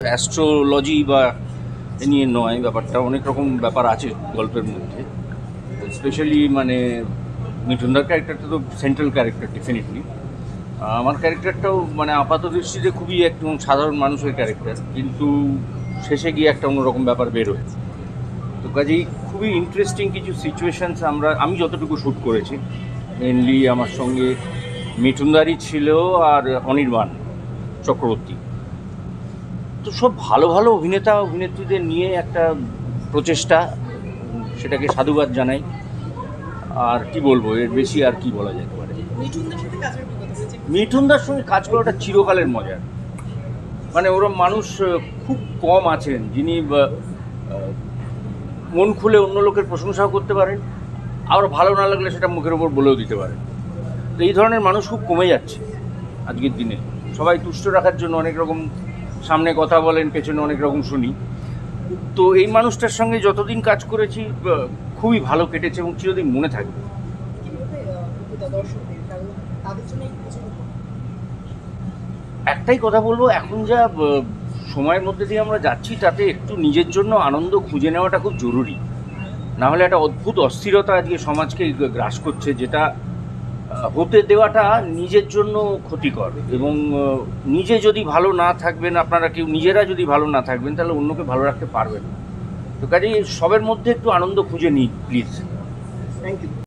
Astrology বা এ নিয়ে নয়, ব্যাপারটা অনেক রকম ব্যাপার আছে গল্পের মধ্যে। স্পেশালি মানে মিঠুনদার ক্যারেক্টারটা তো সেন্ট্রাল ক্যারেক্টার ডেফিনেটলি। আমার ক্যারেক্টারটাও মানে আপাত দৃষ্টিতে খুবই একদম সাধারণ মানুষের ক্যারেক্টার, কিন্তু শেষে গিয়ে একটা অন্যরকম ব্যাপার বেরোয়। তো কাজেই খুবই ইন্টারেস্টিং কিছু সিচুয়েশানস আমি যতটুকু শ্যুট করেছি, মেনলি আমার সঙ্গে মিঠুনদারই ছিল আর অনির্বাণ চক্রবর্তী। তো সব ভালো ভালো অভিনেতা অভিনেত্রীদের নিয়ে একটা প্রচেষ্টা, সেটাকে সাধুবাদ জানাই। আর কি বলবো, এর বেশি আর কি বলা যেতে পারে। মিঠুনদার সঙ্গে কাজ করাটা চিরকালের মজার। মানে ওরম মানুষ খুব কম আছেন যিনি মন খুলে অন্য লোকের প্রশংসাও করতে পারেন, আবার ভালো না লাগলে সেটা মুখের ওপর বলেও দিতে পারেন। তো এই ধরনের মানুষ খুব কমে যাচ্ছে আজকের দিনে। সবাই তুষ্ট রাখার জন্য অনেক রকম সামনে কথা বলেন, পেছনে অনেক রকম শুনি। তো এই মানুষটার সঙ্গে যতদিন কাজ করেছি খুবই ভালো কেটেছে এবং চিরদিন মনে থাকবে। একটাই কথা বলবো, এখন যা সময়ের মধ্যে দিয়ে আমরা যাচ্ছি, তাতে একটু নিজের জন্য আনন্দ খুঁজে নেওয়াটা খুব জরুরি। না হলে একটা অদ্ভুত অস্থিরতা আজকে সমাজকে গ্রাস করছে, যেটা হতে দেওয়াটা নিজের জন্য ক্ষতিকর। এবং নিজে যদি ভালো না থাকবেন, আপনারা কেউ নিজেরা যদি ভালো না থাকবেন, তাহলে অন্যকে ভালো রাখতে পারবেন না। তো কাজেই সবের মধ্যে একটু আনন্দ খুঁজে নিন প্লিজ। Thank you.